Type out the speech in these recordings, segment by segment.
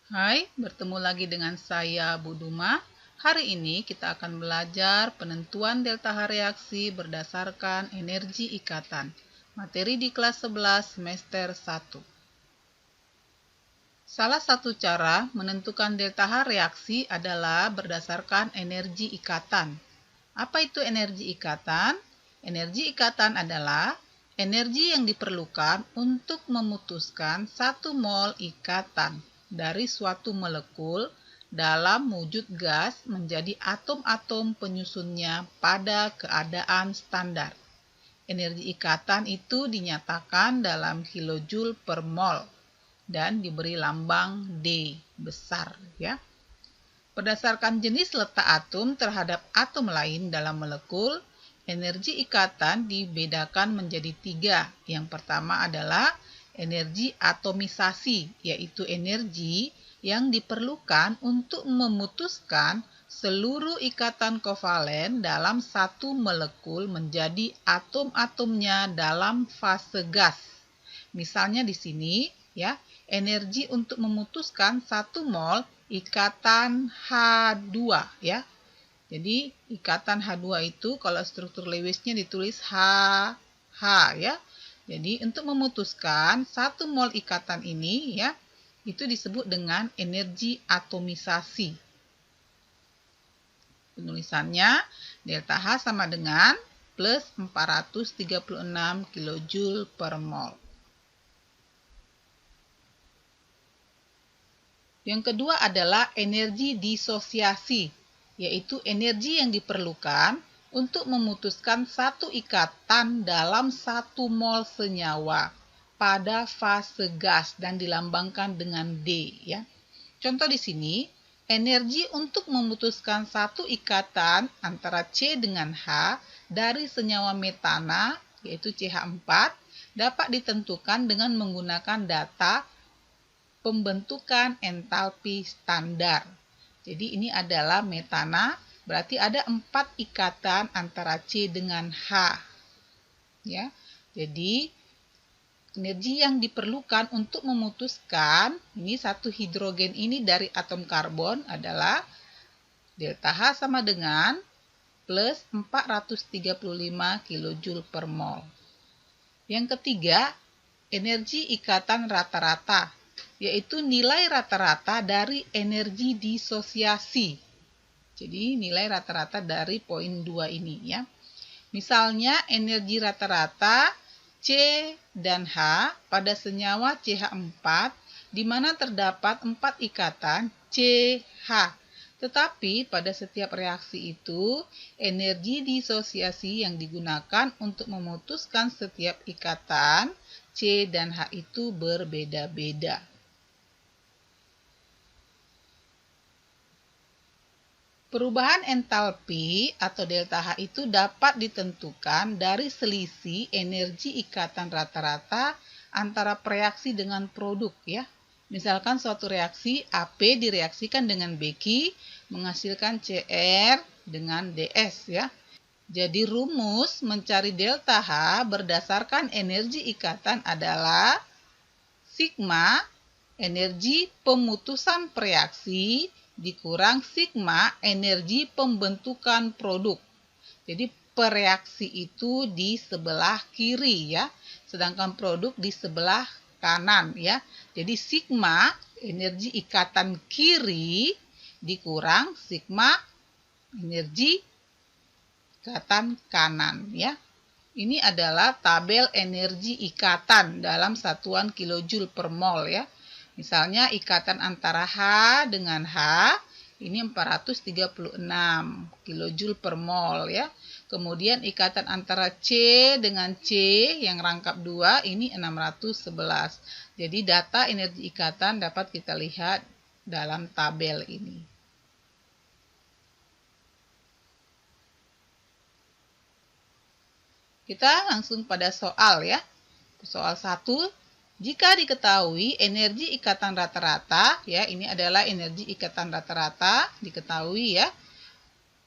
Hai, bertemu lagi dengan saya Bu Duma. Hari ini kita akan belajar penentuan delta H reaksi berdasarkan energi ikatan. Materi di kelas 11 semester 1. Salah satu cara menentukan delta H reaksi adalah berdasarkan energi ikatan. Apa itu energi ikatan? Energi ikatan adalah energi yang diperlukan untuk memutuskan 1 mol ikatan dari suatu molekul dalam wujud gas menjadi atom-atom penyusunnya pada keadaan standar. Energi ikatan itu dinyatakan dalam kilojoule per mol dan diberi lambang D besar, ya. Berdasarkan jenis letak atom terhadap atom lain dalam molekul, energi ikatan dibedakan menjadi 3. Yang pertama adalah energi atomisasi, yaitu energi yang diperlukan untuk memutuskan seluruh ikatan kovalen dalam satu molekul menjadi atom-atomnya dalam fase gas. Misalnya di sini, ya, energi untuk memutuskan 1 mol ikatan H2, ya. Jadi ikatan H2 itu kalau struktur Lewisnya ditulis H, ya. Jadi untuk memutuskan 1 mol ikatan ini, ya, itu disebut dengan energi atomisasi. Penulisannya delta H sama dengan plus 436 kilojoule per mol. Yang kedua adalah energi disosiasi, yaitu energi yang diperlukan untuk memutuskan satu ikatan dalam 1 mol senyawa pada fase gas dan dilambangkan dengan D, ya. Contoh di sini, energi untuk memutuskan satu ikatan antara C dengan H dari senyawa metana, yaitu CH4, dapat ditentukan dengan menggunakan data pembentukan entalpi standar. Jadi ini adalah metana, berarti ada 4 ikatan antara C dengan H. Ya. Jadi energi yang diperlukan untuk memutuskan ini satu hidrogen ini dari atom karbon adalah delta H sama dengan plus 435 kilojoule per mol. Yang ketiga, energi ikatan rata-rata, yaitu nilai rata-rata dari energi disosiasi. Jadi nilai rata-rata dari poin 2 ini, ya. Misalnya energi rata-rata C dan H pada senyawa CH4 di mana terdapat 4 ikatan CH. Tetapi pada setiap reaksi itu, energi disosiasi yang digunakan untuk memutuskan setiap ikatan C dan H itu berbeda-beda. Perubahan entalpi atau delta H itu dapat ditentukan dari selisih energi ikatan rata-rata antara reaksi dengan produk, ya. Misalkan suatu reaksi AP direaksikan dengan BQ menghasilkan Cr dengan DS, ya. Jadi rumus mencari delta H berdasarkan energi ikatan adalah sigma energi pemutusan reaksi dikurang sigma energi pembentukan produk. Jadi pereaksi itu di sebelah kiri, ya, sedangkan produk di sebelah kanan, ya. Jadi sigma energi ikatan kiri dikurang sigma energi ikatan kanan, ya. Ini adalah tabel energi ikatan dalam satuan kilojoule per mol, ya. Misalnya ikatan antara H dengan H ini 436 kilojoule per mol, ya. Kemudian ikatan antara C dengan C yang rangkap 2 ini 611. Jadi data energi ikatan dapat kita lihat dalam tabel ini. Kita langsung pada soal, ya. Soal 1. Jika diketahui energi ikatan rata-rata, ya, ini adalah energi ikatan rata-rata, diketahui, ya,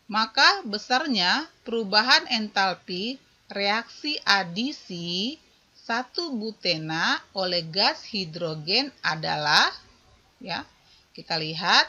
maka besarnya perubahan entalpi reaksi adisi 1 butena oleh gas hidrogen adalah, ya, kita lihat.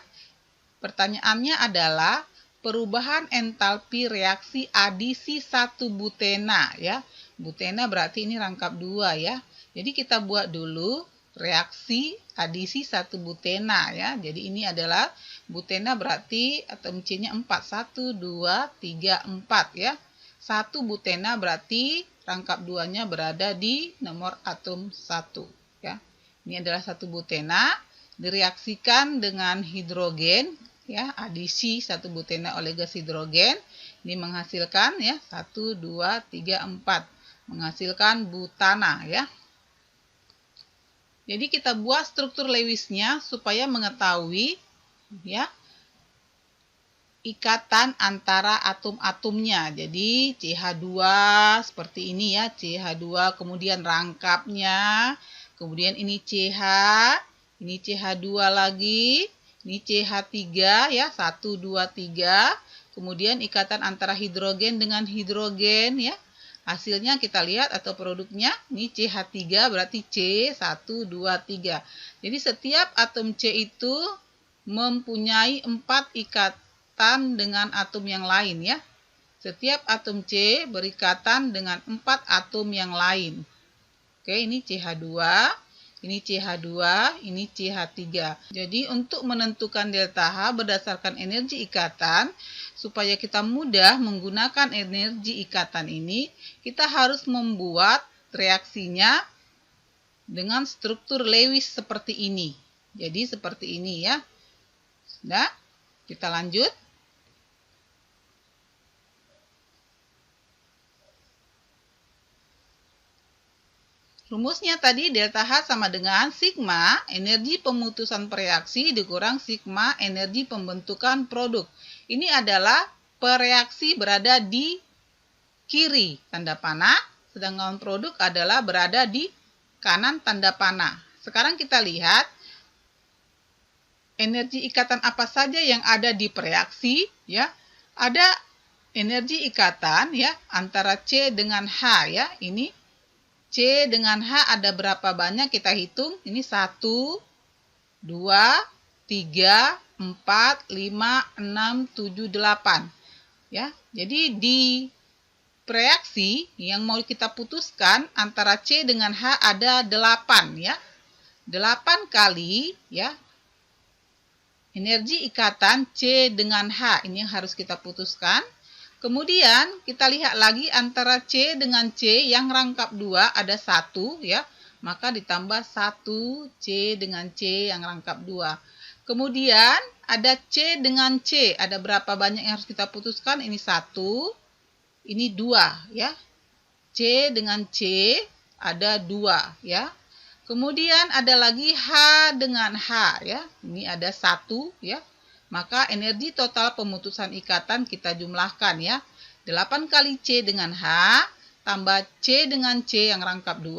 Pertanyaannya adalah perubahan entalpi reaksi adisi 1 butena ya. Butena berarti ini rangkap 2 ya. Jadi kita buat dulu reaksi adisi 1 butena ya. Jadi ini adalah butena berarti atom C-nya 4. 1, 2, 3, 4 ya. 1 butena berarti rangkap 2-nya berada di nomor atom 1 ya. Ini adalah 1 butena direaksikan dengan hidrogen ya, adisi 1 butena oleh gas hidrogen ini menghasilkan ya 1, 2, 3, 4 menghasilkan butana ya. Jadi kita buat struktur Lewisnya supaya mengetahui ya ikatan antara atom-atomnya. Jadi CH2 seperti ini ya, CH2 kemudian rangkapnya, kemudian ini CH, ini CH2 lagi, ini CH3 ya, 1, 2, 3. Kemudian ikatan antara hidrogen dengan hidrogen ya. Hasilnya kita lihat atau produknya, ini CH3 berarti C, 1, 2, 3. Jadi setiap atom C itu mempunyai 4 ikatan dengan atom yang lain ya. Setiap atom C berikatan dengan 4 atom yang lain. Oke, ini CH2. Ini CH2, ini CH3. Jadi untuk menentukan delta H berdasarkan energi ikatan, supaya kita mudah menggunakan energi ikatan ini, kita harus membuat reaksinya dengan struktur Lewis seperti ini. Jadi seperti ini ya. Sudah, kita lanjut. Rumusnya tadi delta H sama dengan sigma energi pemutusan pereaksi dikurang sigma energi pembentukan produk. Ini adalah pereaksi berada di kiri tanda panah, sedangkan produk adalah berada di kanan tanda panah. Sekarang kita lihat energi ikatan apa saja yang ada di pereaksi ya. Ada energi ikatan ya antara C dengan H ya. Ini C dengan H ada berapa banyak kita hitung. Ini 1, 2, 3, 4, 5, 6, 7, 8. Ya, jadi di reaksi yang mau kita putuskan antara C dengan H ada 8 ya. 8 kali ya. Energi ikatan C dengan H ini yang harus kita putuskan. Kemudian kita lihat lagi antara C dengan C yang rangkap 2 ada 1 ya. Maka ditambah 1 C dengan C yang rangkap 2. Kemudian ada C dengan C. Ada berapa banyak yang harus kita putuskan? Ini 1, ini 2 ya. C dengan C ada 2 ya. Kemudian ada lagi H dengan H ya. Ini ada 1 ya. Maka energi total pemutusan ikatan kita jumlahkan ya. 8 kali C dengan H, tambah C dengan C yang rangkap 2,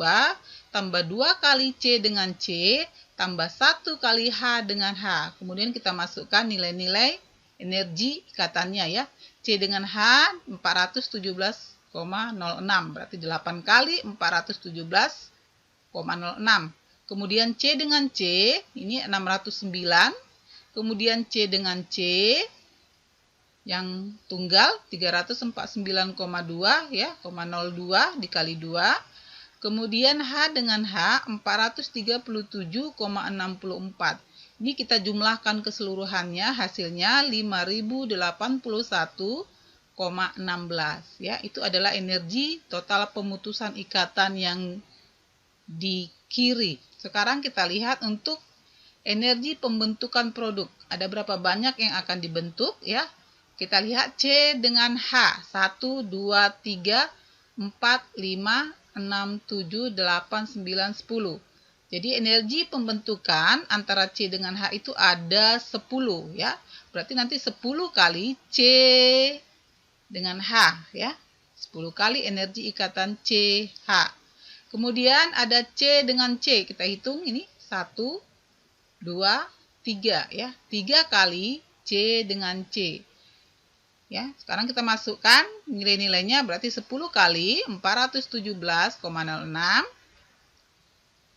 tambah 2 kali C dengan C, tambah 1 kali H dengan H. Kemudian kita masukkan nilai-nilai energi ikatannya ya. C dengan H 417,06. Berarti 8 kali 417,06. Kemudian C dengan C, ini 609. Kemudian C dengan C yang tunggal 349,2 ya, 0,02 dikali 2. Kemudian H dengan H 437,64. Ini kita jumlahkan keseluruhannya, hasilnya 5081,16 ya. Itu adalah energi total pemutusan ikatan yang di kiri. Sekarang kita lihat untuk energi pembentukan produk. Ada berapa banyak yang akan dibentuk ya? Kita lihat C dengan H. 1, 2, 3, 4, 5, 6, 7, 8, 9, 10. Jadi energi pembentukan antara C dengan H itu ada 10 ya. Berarti nanti 10 kali C dengan H ya. 10 kali energi ikatan CH. Kemudian ada C dengan C. Kita hitung ini 1, 2, 3 ya. 3 kali C dengan C. Ya, sekarang kita masukkan nilai-nilainya berarti 10 kali 417,06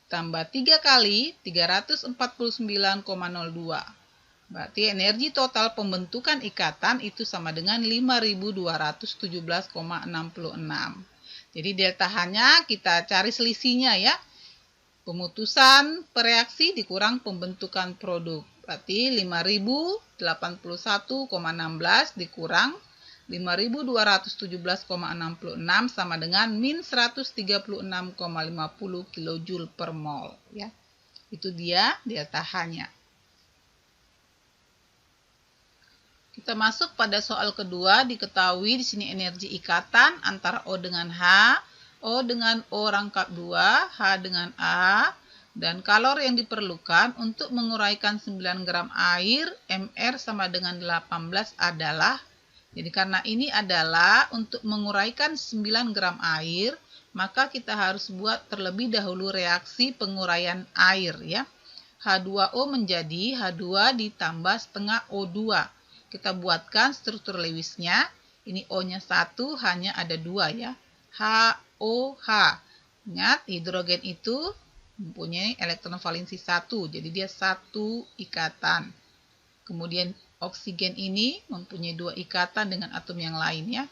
tambah 3 kali 349,02. Berarti energi total pembentukan ikatan itu sama dengan 5217,66. Jadi delta H-nya kita cari selisihnya ya. Pemutusan reaksi dikurang pembentukan produk. Berarti 5081,16 dikurang 5217,66 sama dengan min 136,50 kJ per mol ya. Itu dia delta H-nya. Kita masuk pada soal kedua. Diketahui di sini energi ikatan antara O dengan H, O dengan O rangkap 2, H dengan A, dan kalori yang diperlukan untuk menguraikan 9 gram air, Mr sama dengan 18 adalah, jadi karena ini adalah untuk menguraikan 9 gram air, maka kita harus buat terlebih dahulu reaksi penguraian air ya. H2O menjadi H2 ditambah setengah O2. Kita buatkan struktur Lewisnya. Ini O-nya 1, H-nya ada 2 ya. HOH. Ingat, hidrogen itu mempunyai elektron valensi 1, jadi dia satu ikatan. Kemudian oksigen ini mempunyai 2 ikatan dengan atom yang lain ya.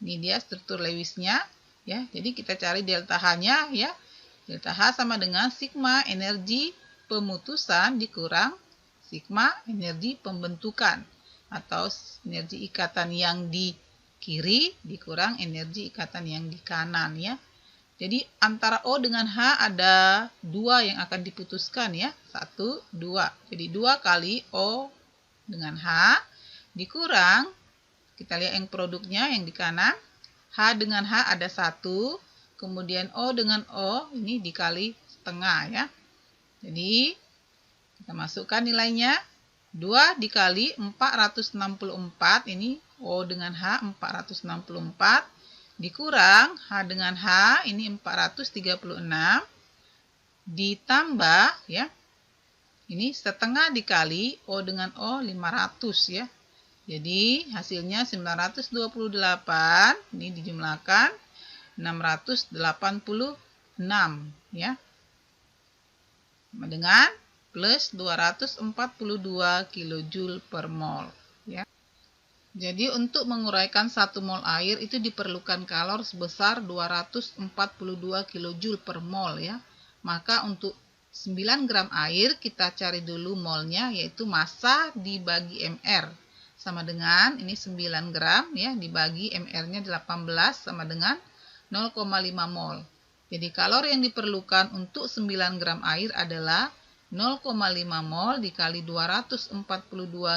Ini dia struktur Lewisnya ya. Jadi kita cari delta H-nya ya. Delta H sama dengan sigma energi pemutusan dikurang sigma energi pembentukan atau energi ikatan yang di kiri dikurang energi ikatan yang di kanan ya. Jadi antara O dengan H ada 2 yang akan diputuskan ya. 1, 2. Jadi 2 kali O dengan H dikurang, kita lihat yang produknya yang di kanan. H dengan H ada 1, kemudian O dengan O ini dikali setengah ya. Jadi kita masukkan nilainya. 2 dikali 464, ini O dengan H 464, dikurang H dengan H, ini 436, ditambah ya, ini setengah dikali O dengan O 500 ya. Jadi hasilnya 928, ini dijumlahkan 686 ya. Sama dengan plus 242 kJ per mol ya. Jadi untuk menguraikan 1 mol air itu diperlukan kalor sebesar 242 kJ per mol ya. Maka untuk 9 gram air kita cari dulu molnya, yaitu massa dibagi Mr. Sama dengan ini 9 gram ya dibagi Mr-nya 18 sama dengan 0,5 mol. Jadi kalori yang diperlukan untuk 9 gram air adalah 0,5 mol dikali 242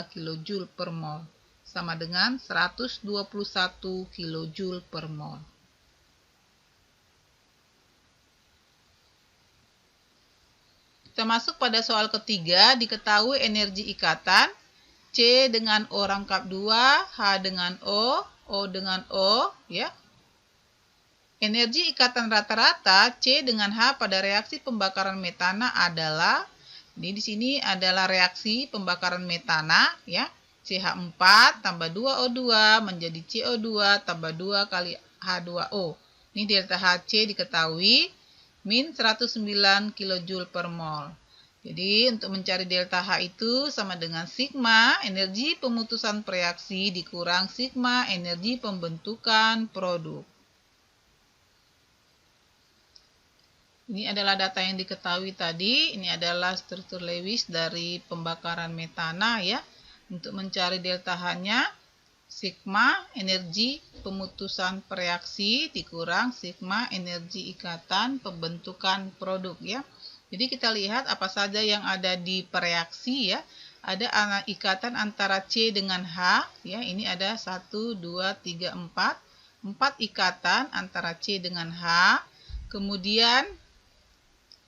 kJ per mol sama dengan 121 kJ per mol. Kita masuk pada soal ketiga. Diketahui energi ikatan C dengan O rangkap 2, H dengan O dengan O ya. Energi ikatan rata-rata C dengan H pada reaksi pembakaran metana adalah, ini di sini adalah reaksi pembakaran metana ya. CH4 tambah 2O2 menjadi CO2 tambah 2 kali H2O. Ini delta HC diketahui min 109 kJ per mol. Jadi untuk mencari delta H itu sama dengan sigma energi pemutusan reaksi dikurang sigma energi pembentukan produk. Ini adalah data yang diketahui tadi. Ini adalah struktur Lewis dari pembakaran metana ya. Untuk mencari delta H-nya, sigma energi pemutusan reaksi dikurang sigma energi ikatan pembentukan produk ya. Jadi kita lihat apa saja yang ada di reaksi ya. Ada ikatan antara C dengan H ya. Ini ada 1, 2, 3, 4. 4 ikatan antara C dengan H. Kemudian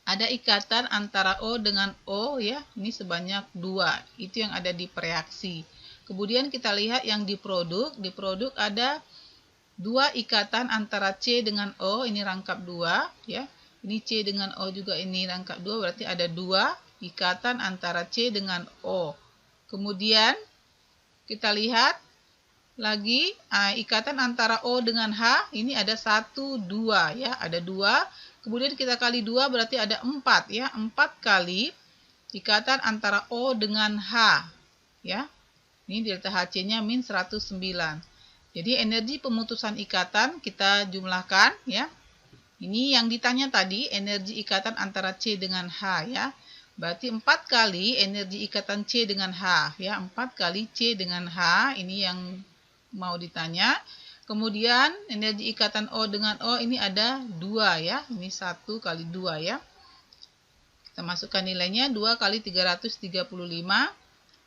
ada ikatan antara O dengan O ya, ini sebanyak 2, itu yang ada di reaksi. Kemudian kita lihat yang di produk ada 2 ikatan antara C dengan O, ini rangkap 2 ya. Ini C dengan O juga ini rangkap 2, berarti ada 2 ikatan antara C dengan O. Kemudian kita lihat lagi ikatan antara O dengan H, ini ada 1, 2 ya, ada 2. Kemudian kita kali 2 berarti ada 4 ya. 4 kali ikatan antara O dengan H ya. Ini delta Hc-nya min 109. Jadi energi pemutusan ikatan kita jumlahkan ya. Ini yang ditanya tadi, energi ikatan antara C dengan H ya. Berarti 4 kali energi ikatan C dengan H ya. 4 kali C dengan H, ini yang mau ditanya. Kemudian energi ikatan O dengan O ini ada 2 ya. Ini 1 kali 2 ya. Kita masukkan nilainya 2 kali 335.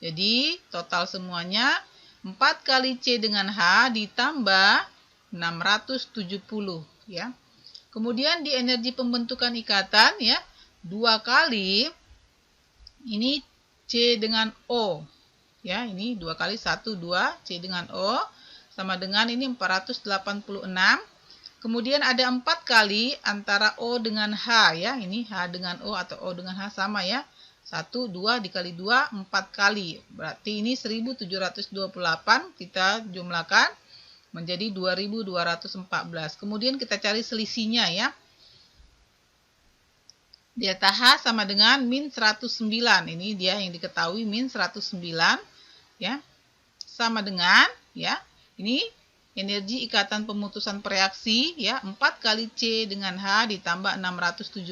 Jadi total semuanya 4 kali C dengan H ditambah 670 ya. Kemudian di energi pembentukan ikatan ya, 2 kali ini C dengan O. Ya, ini 2 kali 1 2 C dengan O sama dengan ini 486. Kemudian ada 4 kali antara O dengan H ya. Ini H dengan O atau O dengan H sama ya. 1 2 dikali 2 4 kali. Berarti ini 1728 kita jumlahkan menjadi 2214. Kemudian kita cari selisihnya ya. Delta H sama dengan min 109. Ini dia yang diketahui min 109 ya. Sama dengan ya. Ini energi ikatan pemutusan pereaksi ya, 4 kali C dengan H ditambah 670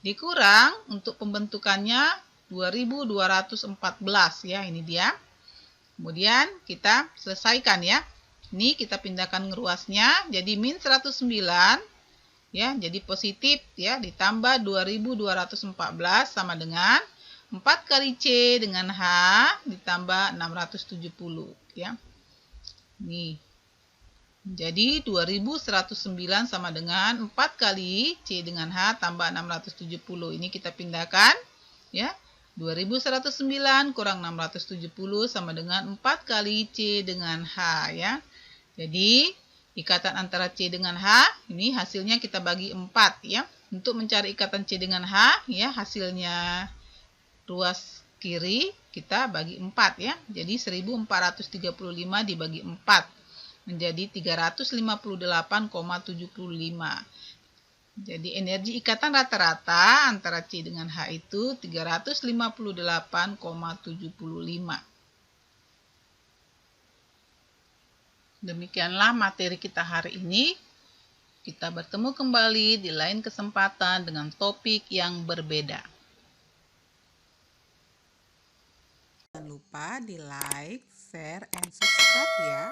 dikurang untuk pembentukannya 2214 ya, ini dia. Kemudian kita selesaikan ya. Ini kita pindahkan ngeruasnya jadi min 109 ya, jadi positif ya, ditambah 2214 sama dengan 4 kali C dengan H ditambah 670 ya. Nih. Jadi 2109 sama dengan 4 kali C dengan H tambah 670. Ini kita pindahkan ya. 2109 kurang 670 sama dengan 4 kali C dengan H ya. Jadi ikatan antara C dengan H ini hasilnya kita bagi 4 ya. Untuk mencari ikatan C dengan H ya, hasilnya ruas kiri kita bagi 4 ya. Jadi 1435 dibagi 4 menjadi 358,75. Jadi energi ikatan rata-rata antara C dengan H itu 358,75. Demikianlah materi kita hari ini. Kita bertemu kembali di lain kesempatan dengan topik yang berbeda. Jangan lupa di like, share, and subscribe ya.